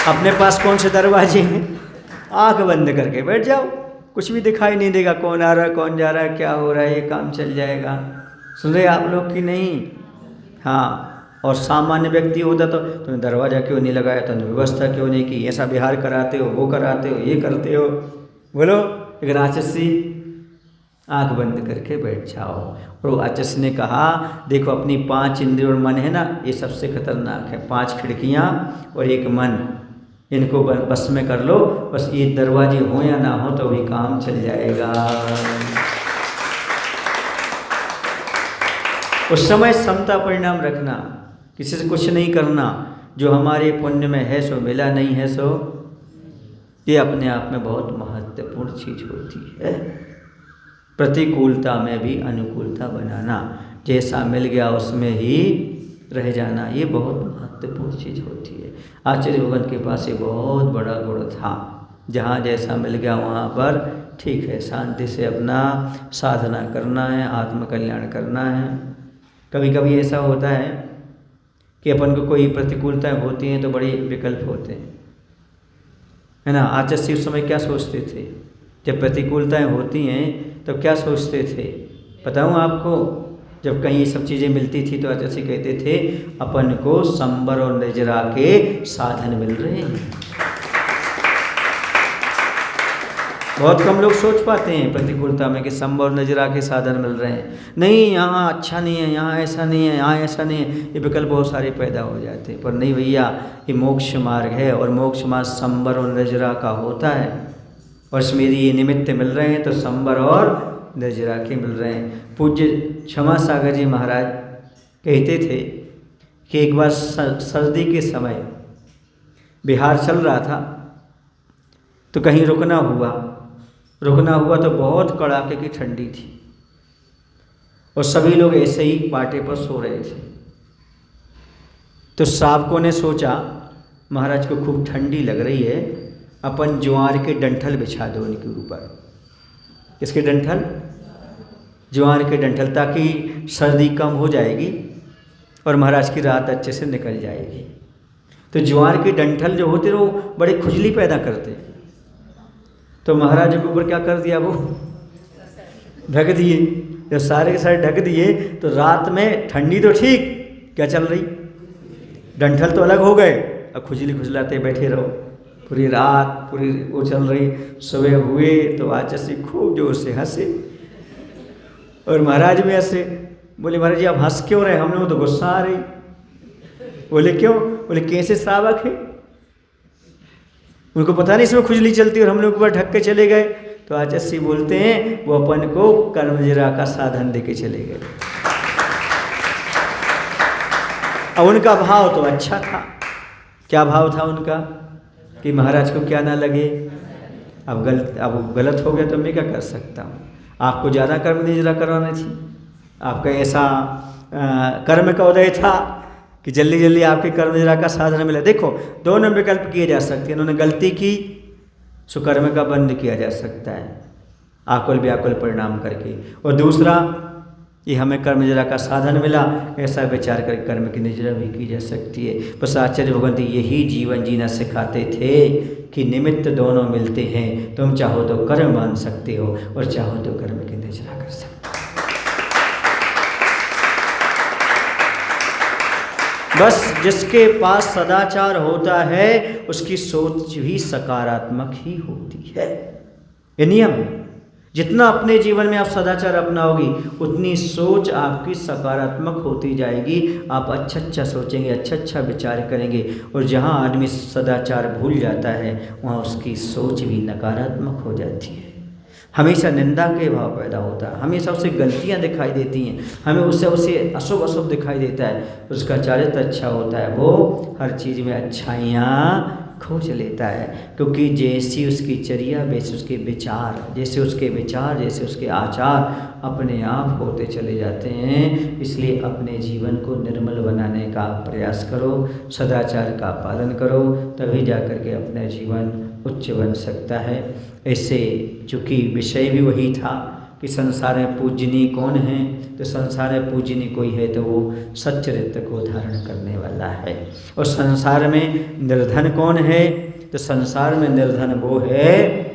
अपने पास कौन से दरवाजे हैं, आंख बंद करके बैठ जाओ, कुछ भी दिखाई नहीं देगा, कौन आ रहा है कौन जा रहा है क्या हो रहा है, ये काम चल जाएगा। सुन रहे आप लोग कि नहीं? हाँ। और सामान्य व्यक्ति होता तो तुमने दरवाज़ा क्यों नहीं लगाया, तुमने व्यवस्था क्यों नहीं की, ऐसा विहार कराते हो, वो कराते हो, ये करते हो, बोलो। लेकिन आचार्य आँख बंद करके बैठ जाओ। और वो आचार्य ने कहा देखो अपनी 5 इंद्रिय और मन है ना, ये सबसे खतरनाक है। 5 खिड़कियाँ और एक मन, इनको बस में कर लो, बस ये दरवाजे हो या ना हो तो भी काम चल जाएगा। उस समय समता परिणाम रखना, किसी से कुछ नहीं करना, जो हमारे पुण्य में है सो मिला, नहीं है सो, ये अपने आप में बहुत महत्वपूर्ण चीज़ होती है। प्रतिकूलता में भी अनुकूलता बनाना, जैसा मिल गया उसमें ही रह जाना, ये बहुत महत्वपूर्ण चीज़ होती है। आचार्य भगवान के पास ये बहुत बड़ा गुण था, जहाँ जैसा मिल गया वहाँ पर ठीक है, शांति से अपना साधना करना है, आत्मकल्याण करना है। कभी कभी ऐसा होता है कि अपन को कोई प्रतिकूलताएं होती हैं तो बड़े विकल्प होते हैं, है ना। आचार्य उस समय क्या सोचते थे, जब प्रतिकूलताएं होती हैं तो क्या सोचते थे बताऊं आपको? जब कहीं ये सब चीज़ें मिलती थी तो आचार्य कहते थे अपन को संबर और निर्जरा के साधन मिल रहे हैं। बहुत कम लोग सोच पाते हैं प्रतिकूलता में कि संबर और निर्जरा के साधन मिल रहे हैं। नहीं, यहाँ अच्छा नहीं है, यहाँ ऐसा नहीं है, यहाँ ऐसा नहीं है, ये विकल्प बहुत सारे पैदा हो जाते हैं। पर नहीं भैया, ये मोक्ष मार्ग है और मोक्ष मार्ग संबर और निर्जरा का होता है। और इसमें यदि ये निमित्त मिल रहे हैं तो संबर और निर्जरा के मिल रहे हैं। पूज्य क्षमा सागर जी महाराज कहते थे कि एक बार सर्दी के समय बिहार चल रहा था तो कहीं रुकना हुआ तो बहुत कड़ाके की ठंडी थी और सभी लोग ऐसे ही पाटे पर सो रहे थे। तो सावकों ने सोचा महाराज को खूब ठंडी लग रही है, अपन ज्वार के डंठल बिछा दो उनके ऊपर। किसके डंठल? ज्वार के डंठल, ताकि सर्दी कम हो जाएगी और महाराज की रात अच्छे से निकल जाएगी। तो ज्वार के डंठल जो होते वो बड़े खुजली पैदा करते, तो महाराज के ऊपर क्या कर दिया, वो ढक दिए। जब सारे के सारे ढक दिए तो रात में ठंडी तो ठीक, क्या चल रही, डंठल तो अलग हो गए, अब खुजली खुजलाते बैठे रहो पूरी रात, पूरी वो चल रही। सुबह हुए तो आचार्य खूब जोर से हंसे और महाराज भी हंसे। बोले महाराज जी आप हंस क्यों रहे, हम लोग तो गुस्सा आ रही। बोले क्यों? बोले कैसे श्रावक है, उनको पता नहीं इसमें खुजली चलती और हम लोग ऊपर ढक के चले गए। तो आचार्य बोलते हैं वो अपन को कर्मजरा का साधन देके चले गए। अब उनका भाव तो अच्छा था। क्या भाव था उनका कि महाराज को क्या ना लगे। अब गलत हो गया तो मैं क्या कर सकता हूँ। आपको ज़्यादा कर्म निर्जरा करवानी थी, आपका ऐसा कर्म का उदय था कि जल्दी जल्दी आपके कर्म निर्जरा का साधन मिला। देखो दोनों विकल्प किए जा सकते हैं। इन्होंने गलती की सो कर्म का बंद किया जा सकता है आकुल व्याकुल परिणाम करके, और दूसरा ये हमें कर्म निर्जरा का साधन मिला, ऐसा विचार कर कर्म की निर्जरा भी की जा सकती है। बस आचार्य भगवंत यही जीवन जीना सिखाते थे कि निमित्त दोनों मिलते हैं। तुम चाहो तो कर्म मान सकते हो और चाहो तो कर्म की निर्जरा कर सकते हो। बस जिसके पास सदाचार होता है उसकी सोच भी सकारात्मक ही होती है। ये नियम है। जितना अपने जीवन में आप सदाचार अपनाओगी उतनी सोच आपकी सकारात्मक होती जाएगी। आप अच्छा अच्छा सोचेंगे, अच्छा अच्छा विचार करेंगे, और जहाँ आदमी सदाचार भूल जाता है वहाँ उसकी सोच भी नकारात्मक हो जाती है। हमेशा निंदा के भाव पैदा होता है, हमेशा उसे गलतियां दिखाई देती हैं, हमें उसे अशुभ अशुभ दिखाई देता है। उसका चारित्र अच्छा होता है, वो हर चीज़ में अच्छाइयाँ खोज लेता है, क्योंकि जैसी उसकी चर्या वैसे उसके विचार, जैसे उसके विचार जैसे उसके आचार अपने आप होते चले जाते हैं। इसलिए अपने जीवन को निर्मल बनाने का प्रयास करो, सदाचार का पालन करो, तभी जाकर के अपना जीवन उच्च बन सकता है। ऐसे चूँकि विषय भी वही था कि संसार में पूजनीय कौन है, तो संसार में पूजनीय कोई है तो वो सच्चरित्र को धारण करने वाला है। और संसार में निर्धन कौन है, तो संसार में निर्धन वो है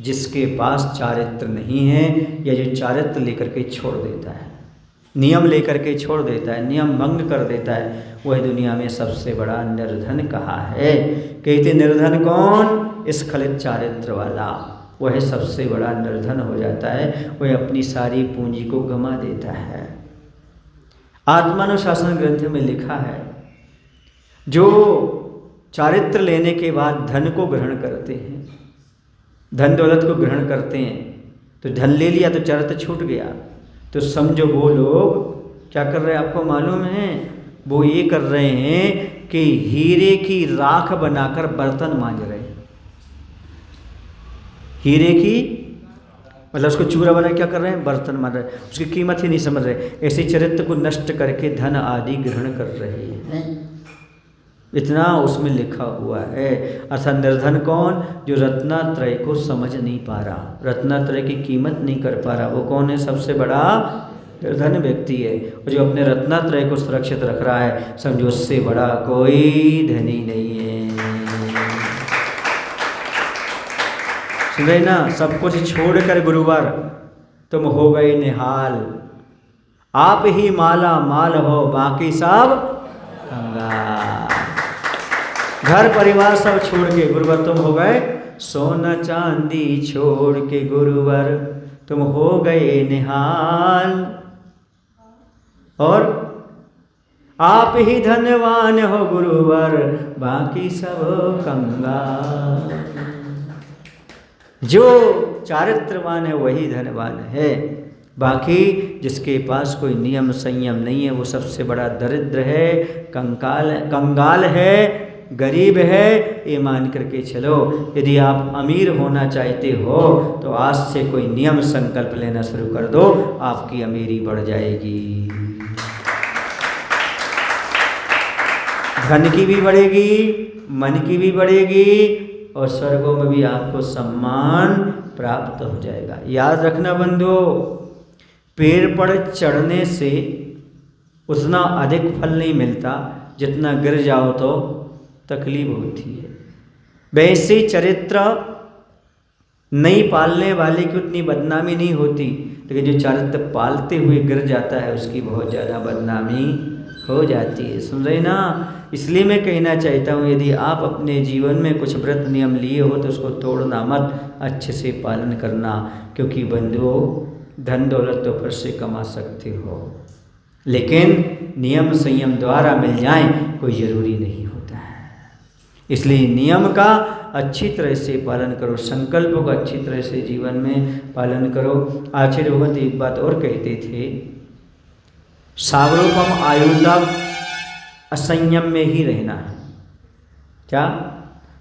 जिसके पास चारित्र नहीं है, या जो चारित्र लेकर के छोड़ देता है, नियम लेकर के छोड़ देता है, नियम भंग कर देता है, वह दुनिया में सबसे बड़ा निर्धन कहा है। कहते निर्धन कौन, स्खलित चारित्र वाला, वह सबसे बड़ा निर्धन हो जाता है, वह अपनी सारी पूंजी को गंवा देता है। आत्मानुशासन ग्रंथ में लिखा है, जो चारित्र लेने के बाद धन को ग्रहण करते हैं, धन दौलत को ग्रहण करते हैं, तो धन ले लिया तो चारित्र छूट गया, तो समझो वो लोग क्या कर रहे हैं आपको मालूम है, वो ये कर रहे हैं कि हीरे की राख बनाकर बर्तन मांज रहे हैं। हीरे की मतलब उसको चूरा बना क्या कर रहे हैं, बर्तन मार रहे हैं, उसकी कीमत ही नहीं समझ रहे। ऐसे चरित्र को नष्ट करके धन आदि ग्रहण कर रहे हैं, इतना उसमें लिखा हुआ है। अर्थात निर्धन कौन, जो रत्नात्रय को समझ नहीं पा रहा, रत्नात्रय की कीमत नहीं कर पा रहा, वो कौन है, सबसे बड़ा निर्धन व्यक्ति है। और जो अपने रत्नात्रय को सुरक्षित रख रहा है, समझो उससे बड़ा कोई धनी नहीं है। सुन रहे ना, सब कुछ छोड़कर गुरुवर तुम हो गए निहाल, आप ही माला माल हो बाकी सब कंगाल। घर परिवार सब छोड़ के गुरुवर तुम हो गए, सोना चांदी छोड़ के गुरुवर तुम हो गए निहाल, और आप ही धनवान हो गुरुवर बाकी सब कंगाल। जो चारित्रवान है वही धनवान है, बाकी जिसके पास कोई नियम संयम नहीं है वो सबसे बड़ा दरिद्र है, कंगाल है, गरीब है। ये मान करके चलो, यदि आप अमीर होना चाहते हो तो आज से कोई नियम संकल्प लेना शुरू कर दो, आपकी अमीरी बढ़ जाएगी, धन की भी बढ़ेगी, मन की भी बढ़ेगी, और स्वर्गों में भी आपको सम्मान प्राप्त हो जाएगा। याद रखना बंधुओं, पेड़ पर चढ़ने से उतना अधिक फल नहीं मिलता जितना गिर जाओ तो तकलीफ होती है। वैसे चरित्र नहीं पालने वाले की उतनी बदनामी नहीं होती, लेकिन जो चरित्र पालते हुए गिर जाता है उसकी बहुत ज़्यादा बदनामी हो जाती है। सुन रहे ना, इसलिए मैं कहना चाहता हूँ, यदि आप अपने जीवन में कुछ व्रत नियम लिए हो तो उसको तोड़ना मत, अच्छे से पालन करना, क्योंकि बंधुओं धन दौलत तो फिर से कमा सकते हो, लेकिन नियम संयम द्वारा मिल जाए कोई ज़रूरी नहीं होता है। इसलिए नियम का अच्छी तरह से पालन करो, संकल्पों का अच्छी तरह से जीवन में पालन करो। आचार्य भगवत एक बात और कहते थे, सावरोपम आयु तक असंयम में ही रहना है। क्या?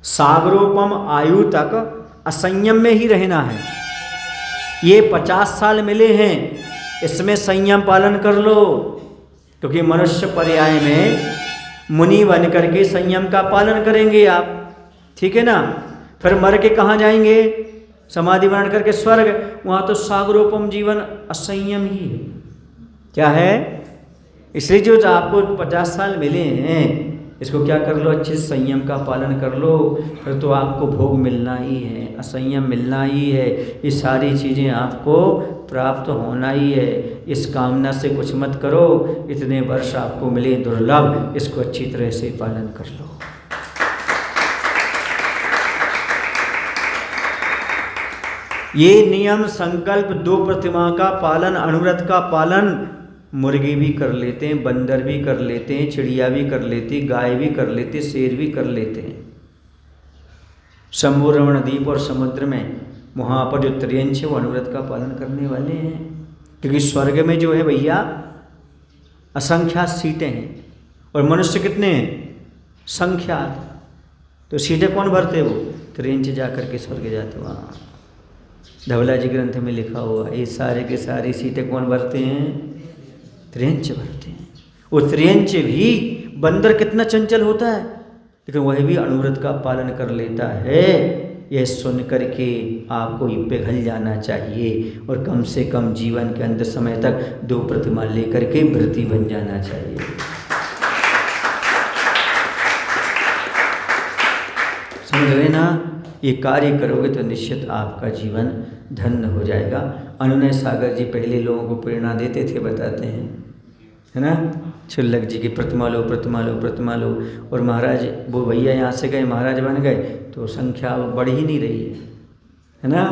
सागरोपम आयु तक असंयम में ही रहना है। ये 50 साल मिले हैं, इसमें संयम पालन कर लो, क्योंकि मनुष्य पर्याय में मुनि बन करके संयम का पालन करेंगे आप, ठीक है ना। फिर मर के कहाँ जाएंगे? समाधि बन करके स्वर्ग, वहाँ तो सागरोपम जीवन असंयम ही है। क्या है? इसलिए जो आपको 50 साल मिले हैं, इसको क्या कर लो, अच्छे से संयम का पालन कर लो, फिर तो आपको भोग मिलना ही है, असंयम मिलना ही है, ये सारी चीज़ें आपको प्राप्त होना ही है। इस कामना से कुछ मत करो, इतने वर्ष आपको मिले दुर्लभ, इसको अच्छी तरह से पालन कर लो। ये नियम संकल्प 2 प्रतिमा का पालन, अनुव्रत का पालन मुर्गी भी कर लेते हैं, बंदर भी कर लेते हैं, चिड़िया भी कर लेती, गाय भी कर लेते, शेर भी कर लेते हैं। शंभु रमण द्वीप और समुद्र में वहाँ पर जो त्रियंच है वो अनुव्रत का पालन करने वाले हैं, क्योंकि स्वर्ग में जो है भैया असंख्यात सीटें हैं और मनुष्य कितने हैं? संख्यात। तो सीटें कौन भरते? वो त्रियंच जा कर के स्वर्ग जाते। वहाँ धवला जी ग्रंथ में लिखा हुआ ये सारे के सारी सीटें कौन भरते हैं? त्रियंच भरते हैं। वो त्रियंच भी बंदर कितना चंचल होता है, लेकिन वह भी अनुव्रत का पालन कर लेता है। यह सुन कर के आपको पिघल जाना चाहिए और कम से कम जीवन के अंत समय तक 2 प्रतिमा लेकर के व्रती बन जाना चाहिए। समझ रहे ना? ये कार्य करोगे तो निश्चित आपका जीवन धन्य हो जाएगा। अनुनय सागर जी पहले लोगों को प्रेरणा देते थे, बताते हैं, है ना? क्षुल्लक जी की प्रतिमा लो, प्रतिमा लो, प्रतिमा लो। और महाराज वो भैया यहाँ से गए, महाराज बन गए, तो संख्या बढ़ ही नहीं रही है ना?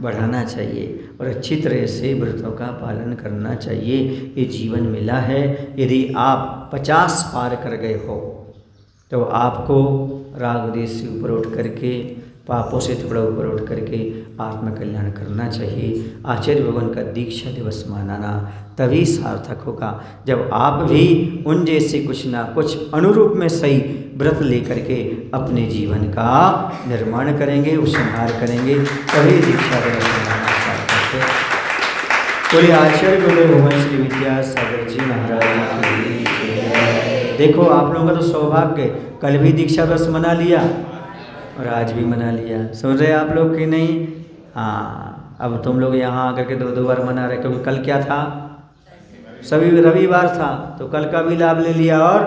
बढ़ाना चाहिए और अच्छी तरह से व्रतों का पालन करना चाहिए। ये जीवन मिला है। यदि आप 50 पार कर गए हो तो आपको राग देश से ऊपर उठ करके, पापों से थोड़ा ऊपर उठ करके आत्मकल्याण करना चाहिए। आचार्य भगवान का दीक्षा दिवस मनाना तभी सार्थक होगा जब आप भी उन जैसे कुछ ना कुछ अनुरूप में सही व्रत लेकर के अपने जीवन का निर्माण करेंगे, उपसंहार करेंगे, तभी दीक्षा दिवस मनाना सार्थक है। बोलिए आचार्य गुरु भगवान श्री विद्यासागर जी महाराज की। देखो आप लोगों का तो सौभाग्य, कल भी दीक्षा दिवस मना लिया और आज भी मना लिया। समझ रहे आप लोग कि नहीं? हाँ, अब तुम लोग यहाँ आकर के 2 बार मना रहे, क्योंकि कल क्या था? सभी रविवार था, तो कल का भी लाभ ले लिया और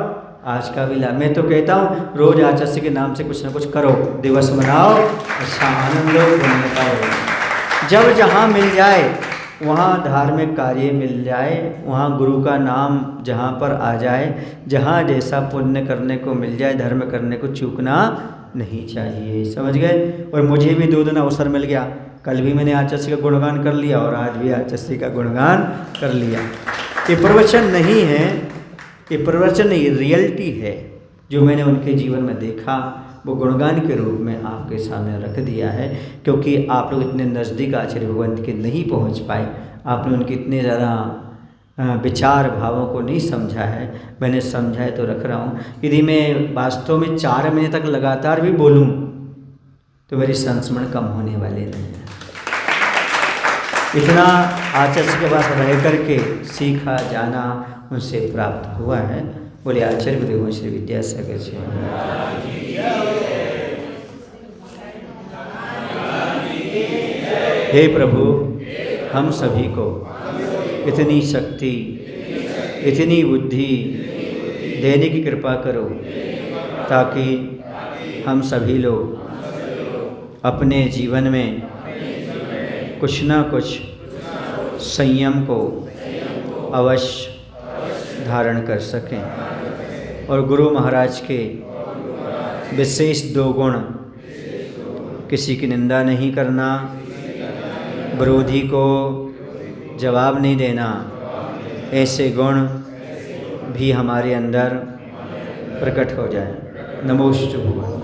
आज का भी लाभ। मैं तो कहता हूँ रोज आचार्य के नाम से कुछ ना कुछ करो, दिवस मनाओ, अच्छा आनंद लो, पुण्य पाओ। जब जहाँ मिल जाए वहाँ धार्मिक कार्य मिल जाए, वहाँ गुरु का नाम जहाँ पर आ जाए, जहाँ जैसा पुण्य करने को मिल जाए, धर्म करने को चूकना नहीं चाहिए। समझ गए? और मुझे भी 2 दिन अवसर मिल गया, कल भी मैंने आचार्य का गुणगान कर लिया और आज भी आचार्य का गुणगान कर लिया। ये प्रवचन नहीं है, ये प्रवचन नहीं, रियलिटी है। जो मैंने उनके जीवन में देखा वो गुणगान के रूप में आपके सामने रख दिया है, क्योंकि आप लोग इतने नज़दीक आचार्य भगवान के नहीं पहुंच पाए, आपने उनके इतने ज़्यादा विचार भावों को नहीं समझा है। मैंने समझा है तो रख रहा हूँ। यदि मैं वास्तव में 4 महीने तक लगातार भी बोलूँ तो मेरी संस्मरण कम होने वाले नहीं है। इतना आचार्य के पास रह करके सीखा जाना उनसे प्राप्त हुआ है। बोले आचार्य गुरु श्री विद्यासागर जी। हे प्रभु, हम सभी को इतनी शक्ति, इतनी बुद्धि देने की कृपा करो ताकि हम सभी लोग अपने जीवन में कुछ ना कुछ संयम को अवश्य धारण कर सकें और गुरु महाराज के विशेष 2 गुण, किसी की निंदा नहीं करना, विरोधी को जवाब नहीं देना, ऐसे गुण भी हमारे अंदर प्रकट हो जाए। नमोस्तु भगवान।